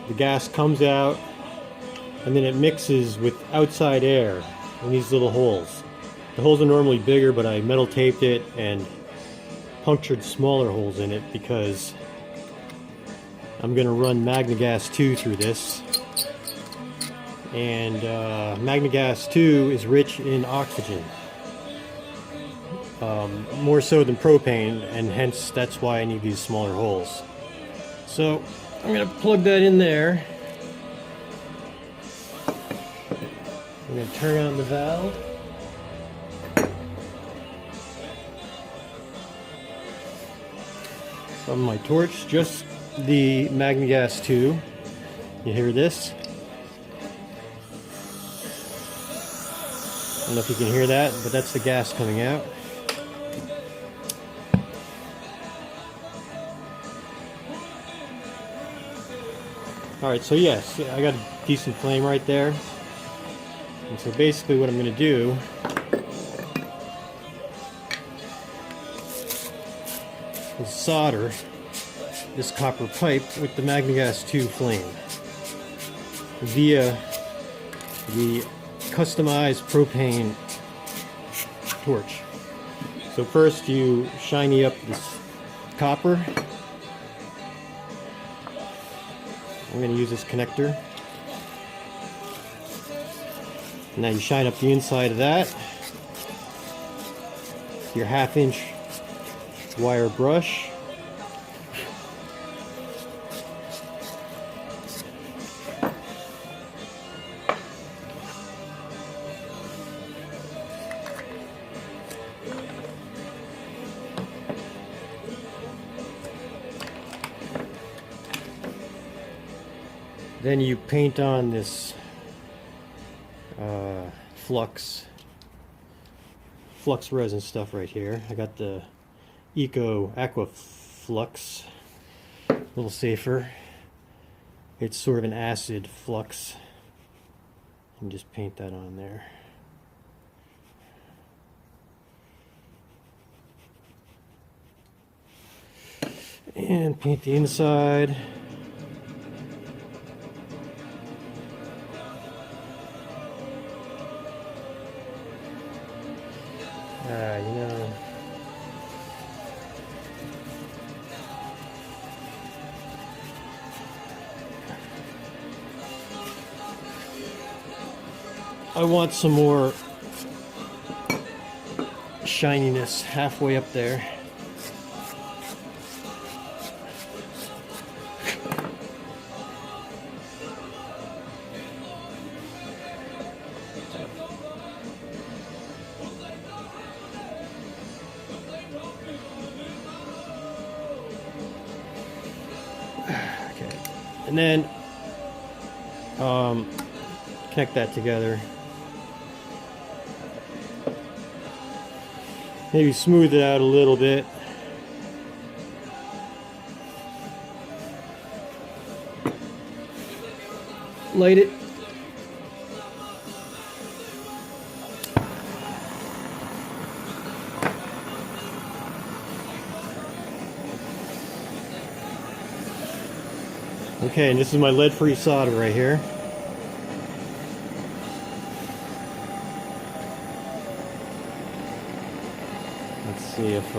the gas comes out and then it mixes with outside air in these little holes. The holes are normally bigger, but I metal taped it and punctured smaller holes in it because I'm going to run MagneGas2 through this. And MagneGas2 is rich in oxygen, more so than propane, and hence that's why I need these smaller holes. So I'm going to plug that in there. I'm going to turn on the valve. From my torch, just the MagneGas2. You hear this? I don't know if you can hear that, but that's the gas coming out. Alright, so yes, I got a decent flame right there. And so basically what I'm going to do is solder this copper pipe with the MagneGas2 flame via the customized propane torch. So first you shiny up this copper. I'm going to use this connector. Now you shine up the inside of that. Your 1/2 inch wire brush. Then you paint on this flux resin stuff right here. I got the Eco Aqua Flux, a little safer. It's sort of an acid flux. And just paint that on there. And paint the inside. You know, I want some more shininess halfway up there. And then connect that together. Maybe smooth it out a little bit. Light it. Okay, and this is my lead-free solder right here. Let's see if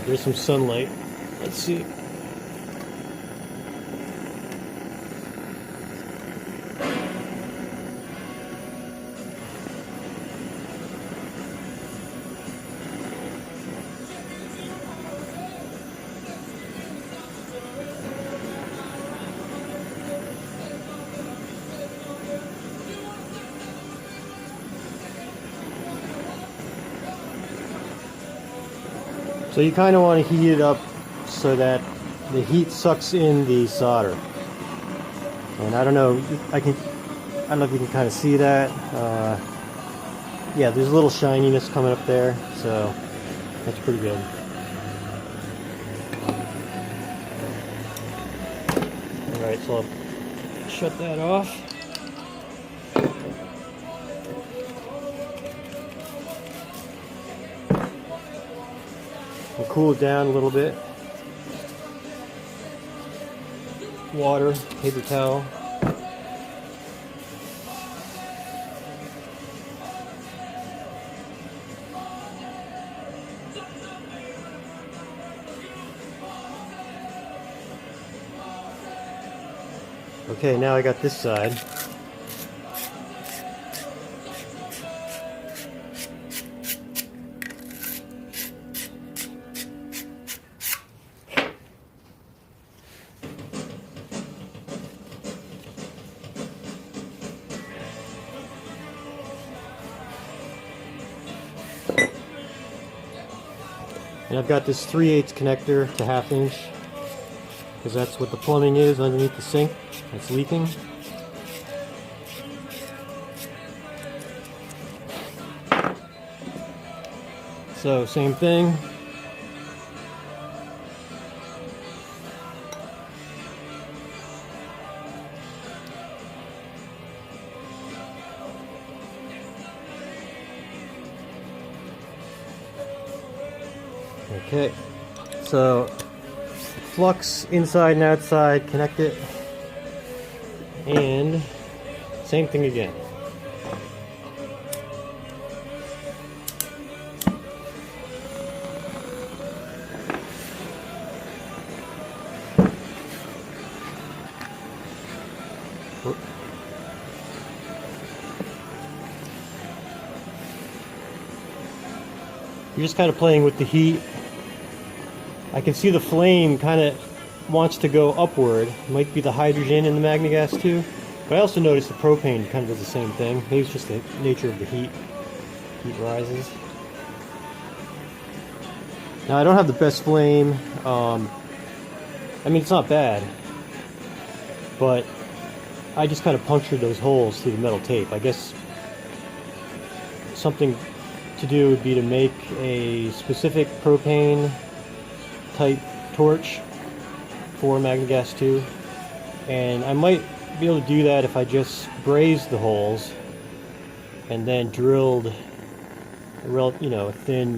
there's some sunlight. Let's see. So you kind of want to heat it up so that the heat sucks in the solder. And I don't know, I don't know if you can kind of see that. Yeah, there's a little shininess coming up there, so that's pretty good. Alright, so I'll shut that off. And cool it down a little bit. Water, paper towel. Okay, now I got this side. And I've got this 3/8 connector to 1/2 inch, because that's what the plumbing is underneath the sink that's leaking. So same thing. Okay, so flux inside and outside, connect it, and same thing again. You're just kind of playing with the heat. I can see the flame kind of wants to go upward. It might be the hydrogen in the MagneGas2, but I also noticed the propane kind of does the same thing. Maybe it's just the nature of the heat. Heat rises. Now I don't have the best flame. I mean, it's not bad, but I just kind of punctured those holes through the metal tape. I guess something to do would be to make a specific propane type torch for MagneGas2, and I might be able to do that if I just brazed the holes and then drilled a thin